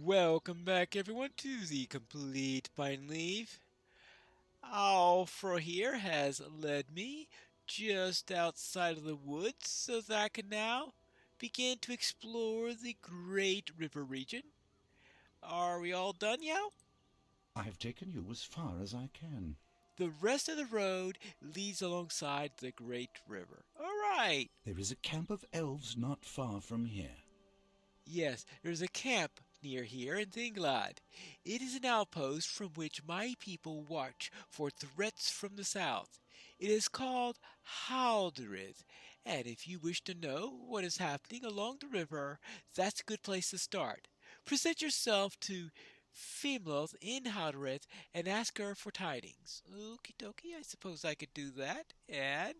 Welcome back everyone to the Complete Pineleaf. Alfra here has led me just outside of the woods so that I can now begin to explore the Great River region. Are we all done, Yao? I have taken you as far as I can. The rest of the road leads alongside the Great River. Alright! There is a camp of elves not far from here. Yes, there's a camp near here in Thinglad. It is an outpost from which my people watch for threats from the south. It is called Halderith, and if you wish to know what is happening along the river, that's a good place to start. Present yourself to Femloth in Halderith and ask her for tidings. Okie dokie, I suppose I could do that. And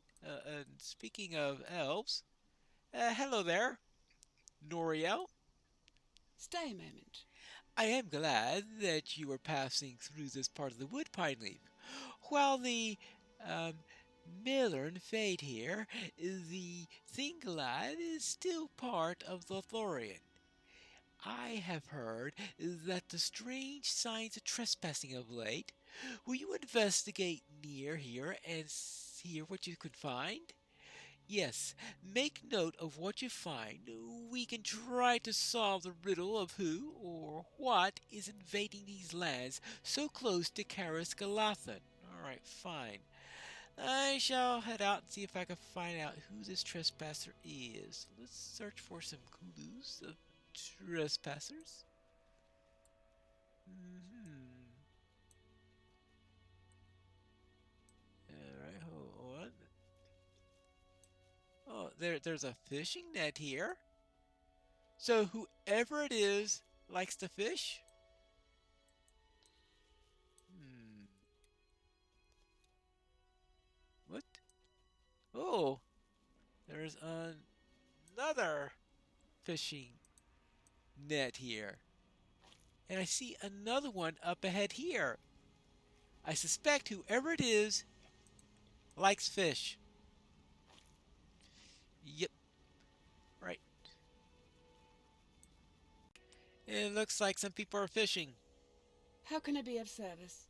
speaking of elves, hello there, Noriel. Stay a moment. I am glad that you are passing through this part of the wood, Pineleaf. While the um, Millern Fade here, the Thinglad is still part of the Thorian. I have heard that the strange signs of trespassing of late. Will you investigate near here and hear what you could find? Yes, make note of what you find. We can try to solve the riddle of who or what is invading these lands so close to Karis Galathan. Alright, fine. I shall head out and see if I can find out who this trespasser is. Let's search for some clues of trespassers. Alright, hold on. Oh, there's a fishing net here. So whoever it is likes to fish? Hmm. What? Oh, there's another fishing net here. And I see another one up ahead here. I suspect whoever it is likes fish. Yep, right. It looks like some people are fishing. How can I be of service?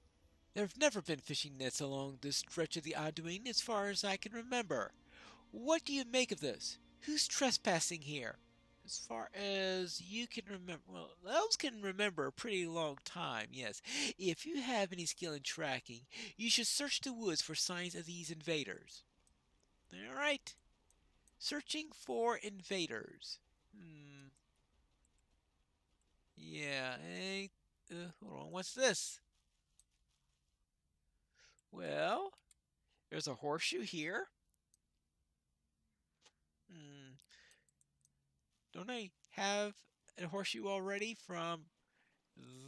There have never been fishing nets along this stretch of the Anduin as far as I can remember. What do you make of this? Who's trespassing here? As far as you can remember, well, elves can remember a pretty long time, yes. If you have any skill in tracking, you should search the woods for signs of these invaders. Alright. Searching for invaders. Yeah, hold on, what's this? Well, there's a horseshoe here. Hmm, don't I have a horseshoe already from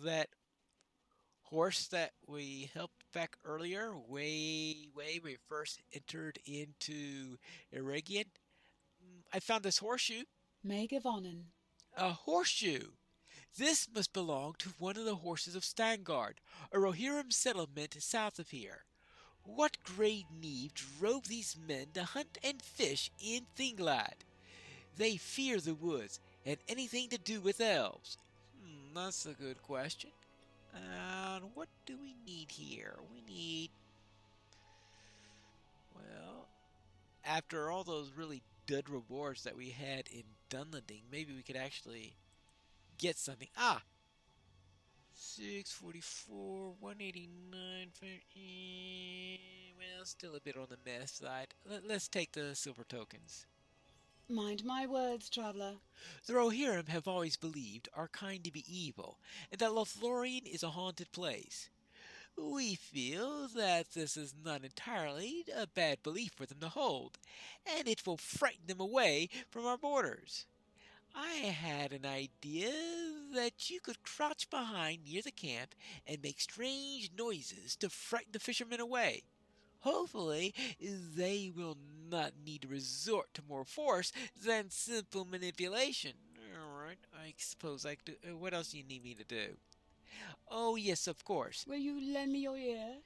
that horse that we helped back earlier, way when we first entered into Eregion? I found this horseshoe. Megavonnen. A horseshoe! This must belong to one of the horses of Stangard, a Rohirrim settlement south of here. What great need drove these men to hunt and fish in Thinglad? They fear the woods and anything to do with elves. That's a good question. And what do we need here? We need, well, after all those really dud rewards that we had in Dunlanding, maybe we could actually get something. 644, 189, well, still a bit on the mess side. Let's take the silver tokens. Mind my words, traveller. The Rohirrim have always believed our kind to be evil, and that Lothlorien is a haunted place. We feel that this is not entirely a bad belief for them to hold, and it will frighten them away from our borders. I had an idea that you could crouch behind near the camp and make strange noises to frighten the fishermen away. Hopefully, they will not need to resort to more force than simple manipulation. Alright, I suppose I could do. What else do you need me to do? Oh, yes, of course. Will you lend me your ear?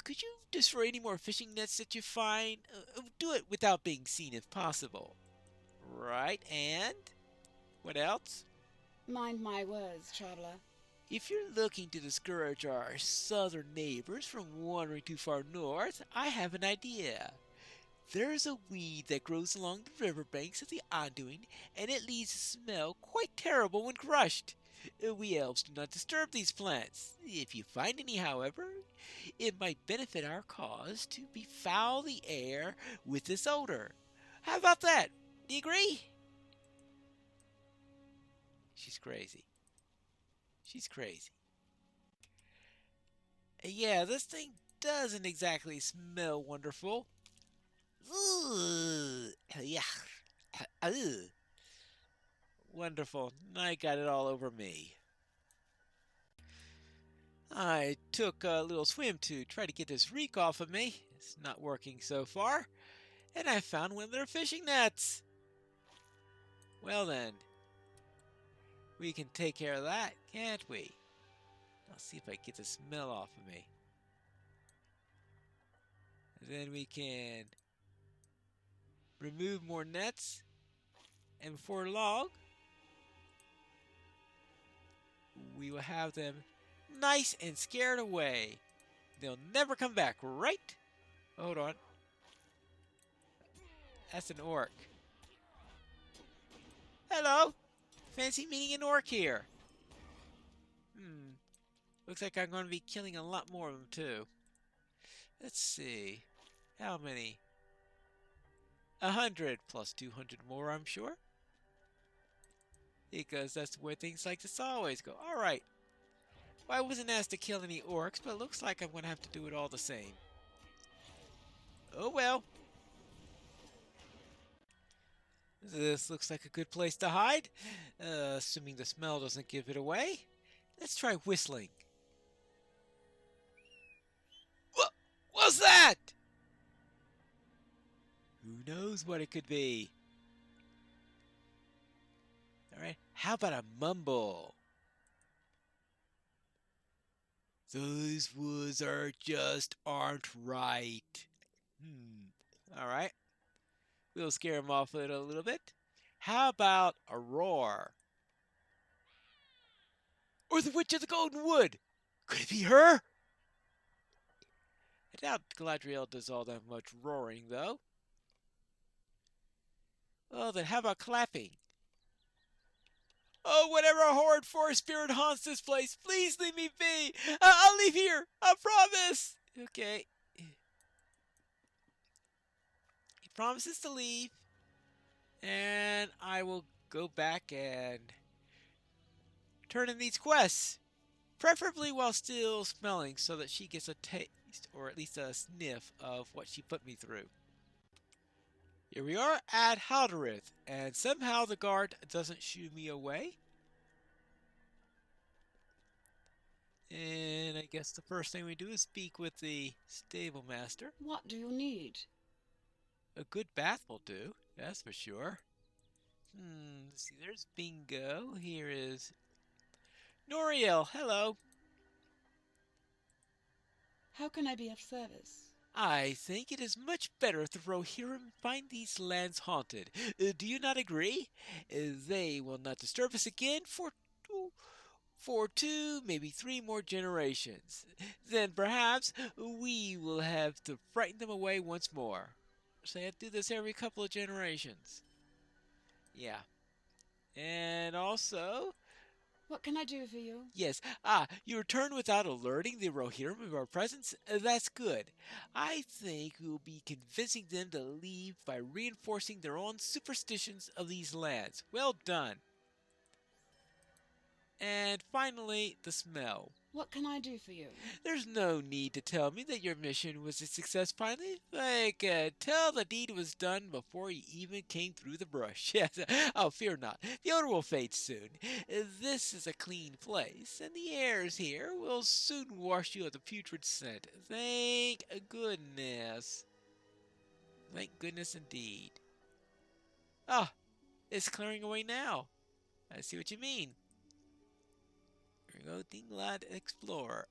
Could you destroy any more fishing nets that you find? Do it without being seen if possible. Right, and? What else? Mind my words, traveler. If you're looking to discourage our southern neighbors from wandering too far north, I have an idea. There's a weed that grows along the riverbanks of the Anduin, and it leaves a smell quite terrible when crushed. We elves do not disturb these plants. If you find any, however, it might benefit our cause to befoul the air with this odor. How about that? Do you agree? She's crazy. She's crazy. Yeah, this thing doesn't exactly smell wonderful. Ugh. Yeah. Ugh. Wonderful. I got it all over me. I took a little swim to try to get this reek off of me. It's not working so far. And I found one of their fishing nets. Well then, we can take care of that, can't we? I'll see if I can get the smell off of me. And then we can remove more nets. And before long, we will have them nice and scared away. They'll never come back, right? Hold on. That's an orc. Hello! Fancy meeting an orc here. Looks like I'm going to be killing a lot more of them too. Let's see. How many? 100 plus 200 more, I'm sure. Because that's the way things like this always go. Alright. Well, I wasn't asked to kill any orcs, but it looks like I'm going to have to do it all the same. Oh well. This looks like a good place to hide. Assuming the smell doesn't give it away. Let's try whistling. What was that? Who knows what it could be? Alright, how about a mumble? Those woods aren't right. Alright. We'll scare him off with it a little bit. How about a roar? Or the Witch of the Golden Wood? Could it be her? I doubt Galadriel does all that much roaring, though. Well, then how about clapping? Oh, whatever horrid forest spirit haunts this place, please leave me be. I'll leave here. I promise. Okay. He promises to leave. And I will go back and turn in these quests. Preferably while still smelling so that she gets a taste, or at least a sniff, of what she put me through. Here we are at Halderith, and somehow the guard doesn't shoo me away. And I guess the first thing we do is speak with the stable master. What do you need? A good bath will do, that's for sure. Let's see, there's Bingo. Here is Noriel. Hello. How can I be of service? I think it is much better if the Rohirrim find these lands haunted. Do you not agree? They will not disturb us again for two, maybe three more generations. Then perhaps we will have to frighten them away once more. So I have to do this every couple of generations. Yeah. And also, What can I do for you? yes. You return without alerting the Rohirrim of our presence? That's good. I think we will be convincing them to leave by reinforcing their own superstitions of these lands. Well done. And finally, the smell. What can I do for you? There's no need to tell me that your mission was a success, finally. I could tell the deed was done before you even came through the brush. Yes, oh, fear not. The odor will fade soon. This is a clean place, and the airs here will soon wash you of the putrid scent. Thank goodness. Thank goodness indeed. Ah, it's clearing away now. I see what you mean. Here we go, Dinglad Explorer.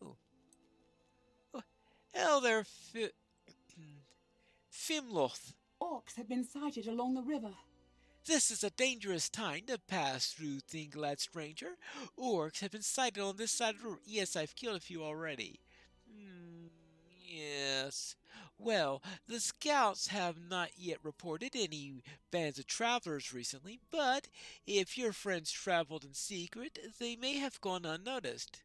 Oh, oh hello there, Fimloth. Orcs have been sighted along the river. This is a dangerous time to pass through, Thinglad Stranger. Orcs have been sighted on this side of the river. Yes, I've killed a few already. Yes. Well, the scouts have not yet reported any bands of travelers recently, but if your friends traveled in secret, they may have gone unnoticed.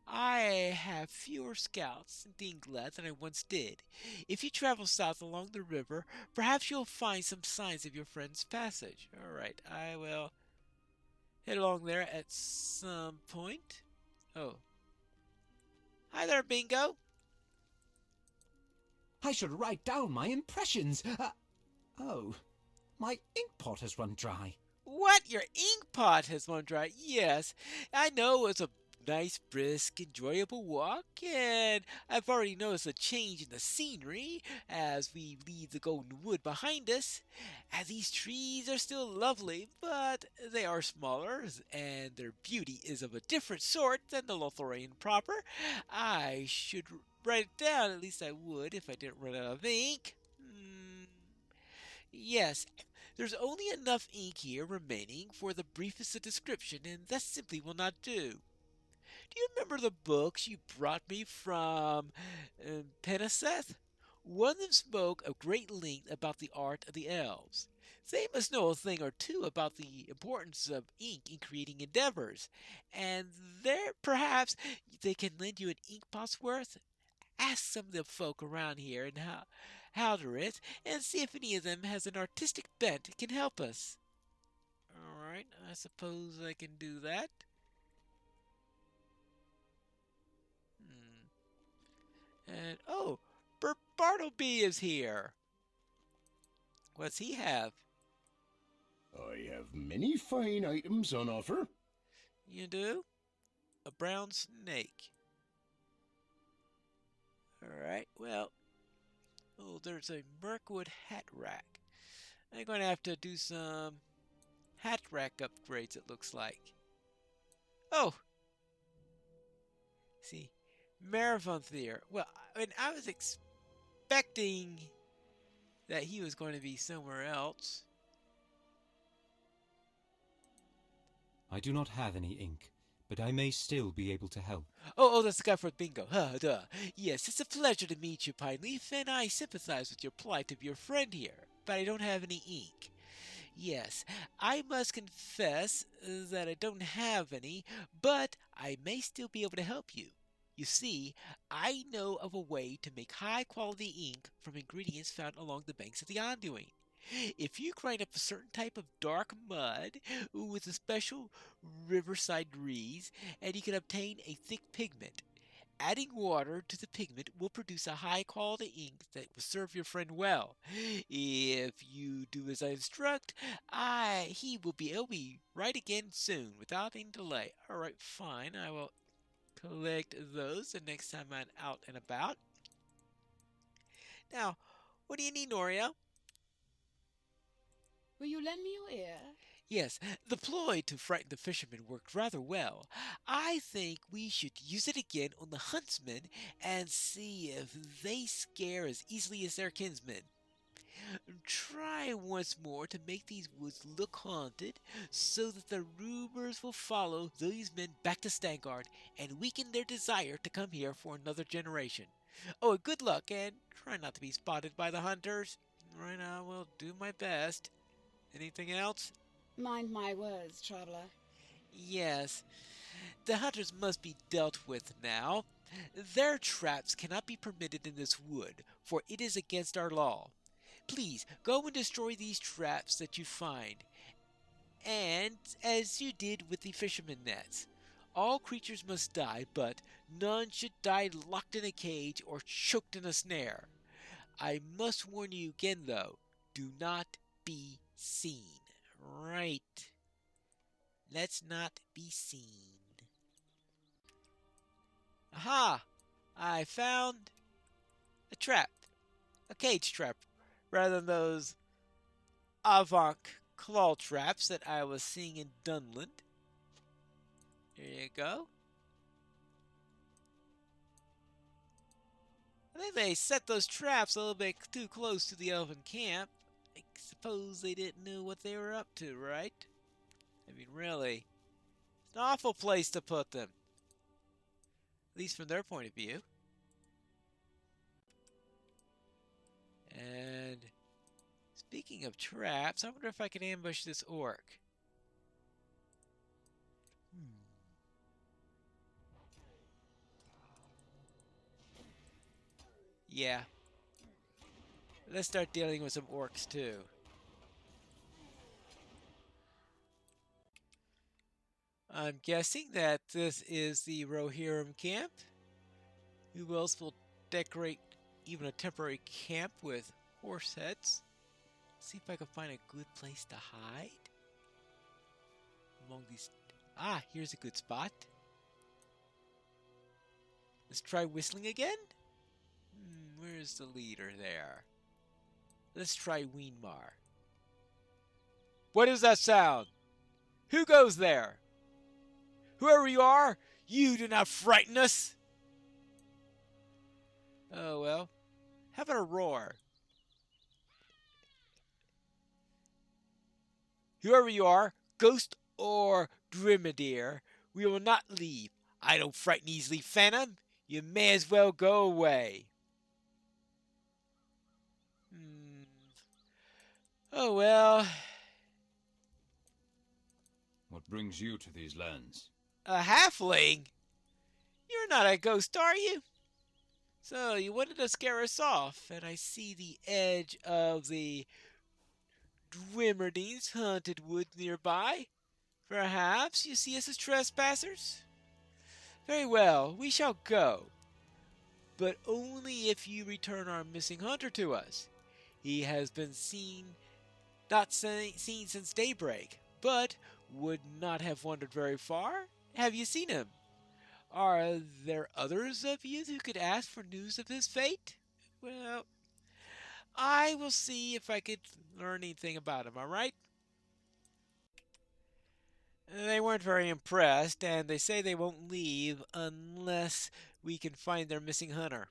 I have fewer scouts in Thinglad than I once did. If you travel south along the river, perhaps you'll find some signs of your friend's passage. Alright, I will head along there at some point. Oh. Hi there, Bingo! I should write down my impressions. Oh, my ink pot has run dry. What? Your ink pot has run dry? Yes, I know it's a nice, brisk, enjoyable walk, and I've already noticed a change in the scenery as we leave the Golden Wood behind us. And these trees are still lovely, but they are smaller, and their beauty is of a different sort than the Lothlorien proper. I should write it down, at least I would if I didn't run out of ink. Yes, there's only enough ink here remaining for the briefest of description, and that simply will not do. Do you remember the books you brought me from Pineleaf? One of them spoke of great length about the art of the elves. They must know a thing or two about the importance of ink in creating endeavors, and there perhaps they can lend you an ink pot's worth. Ask some of the folk around here and how there is, and see if any of them has an artistic bent and can help us. Alright, I suppose I can do that. And oh, Bert Bartleby is here. What's he have? I have many fine items on offer. You do? A brown snake. Alright, well. Oh, there's a Mirkwood hat rack. I'm going to have to do some hat rack upgrades, it looks like. Oh! See, Maravanthier. Well, I mean, I was expecting that he was going to be somewhere else. I do not have any ink, but I may still be able to help. Oh, that's the guy for bingo. Duh. Yes, it's a pleasure to meet you, Pineleaf, and I sympathize with your plight of your friend here, but I don't have any ink. Yes, I must confess that I don't have any, but I may still be able to help you. You see, I know of a way to make high-quality ink from ingredients found along the banks of the Anduin. If you grind up a certain type of dark mud with a special riverside grease, and you can obtain a thick pigment. Adding water to the pigment will produce a high-quality ink that will serve your friend well. If you do as I instruct, he will be right again soon, without any delay. Alright, fine, I will collect those the next time I'm out and about. Now, what do you need, Noria? Will you lend me your ear? Yes, the ploy to frighten the fishermen worked rather well. I think we should use it again on the huntsmen and see if they scare as easily as their kinsmen. Try once more to make these woods look haunted, so that the rumors will follow these men back to Stangard and weaken their desire to come here for another generation. Oh, good luck, and try not to be spotted by the hunters. Right, I will do my best. Anything else? Mind my words, traveler. Yes, the hunters must be dealt with now. Their traps cannot be permitted in this wood, for it is against our law. Please, go and destroy these traps that you find, and as you did with the fisherman nets. All creatures must die, but none should die locked in a cage or choked in a snare. I must warn you again, though, do not be seen. Right. Let's not be seen. Aha! I found a trap. A cage trap. Rather than those avant claw traps that I was seeing in Dunland. There you go. I think they set those traps a little bit too close to the elven camp. I suppose they didn't know what they were up to, right? I mean, really, it's an awful place to put them. At least from their point of view. And speaking of traps, I wonder if I can ambush this orc. Yeah. Let's start dealing with some orcs too. I'm guessing that this is the Rohirrim camp. Who else will decorate even a temporary camp with horse heads? See if I can find a good place to hide. Among these... Ah, here's a good spot. Let's try whistling again. Where's the leader there? Let's try Weenmar. What is that sound? Who goes there? Whoever you are, you do not frighten us. Oh well. How about a roar? Whoever you are, ghost or dromedary, we will not leave. I don't frighten easily, Phantom. You may as well go away. Oh well. What brings you to these lands? A halfling? You're not a ghost, are you? So you wanted to scare us off, and I see the edge of the Dwimmerdine's haunted woods nearby. Perhaps you see us as trespassers? Very well, we shall go. But only if you return our missing hunter to us. He has been not seen since daybreak, but would not have wandered very far. Have you seen him? Are there others of you who could ask for news of his fate? Well, I will see if I could learn anything about him, alright? They weren't very impressed, and they say they won't leave unless we can find their missing hunter.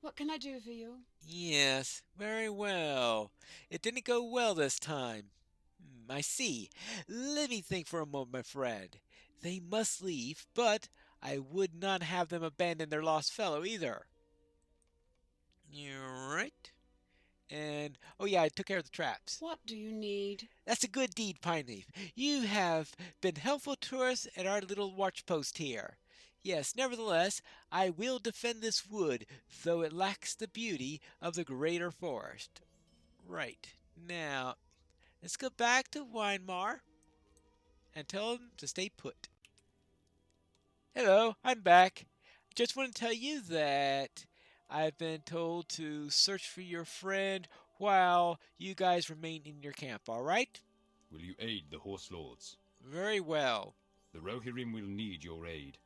What can I do for you? Yes, very well. It didn't go well this time. I see. Let me think for a moment, my friend. They must leave, but I would not have them abandon their lost fellow either. You're right. And, oh yeah, I took care of the traps. What do you need? That's a good deed, Pineleaf. You have been helpful to us at our little watch post here. Yes, nevertheless, I will defend this wood, though it lacks the beauty of the greater forest. Right. Now, let's go back to Weenmar and tell him to stay put. Hello, I'm back. Just want to tell you that I've been told to search for your friend while you guys remain in your camp, alright? Will you aid the horse lords? Very well. The Rohirrim will need your aid.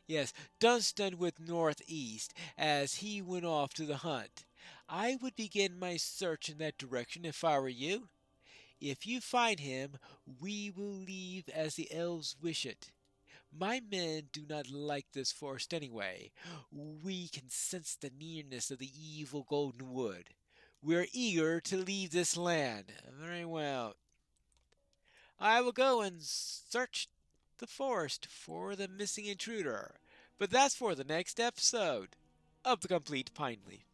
Yes, Dunstan went northeast as he went off to the hunt. I would begin my search in that direction if I were you. If you find him, we will leave as the elves wish it. My men do not like this forest anyway. We can sense the nearness of the evil golden wood. We're eager to leave this land. Very well. I will go and search the forest for the missing intruder. But that's for the next episode of The Complete Pineleaf.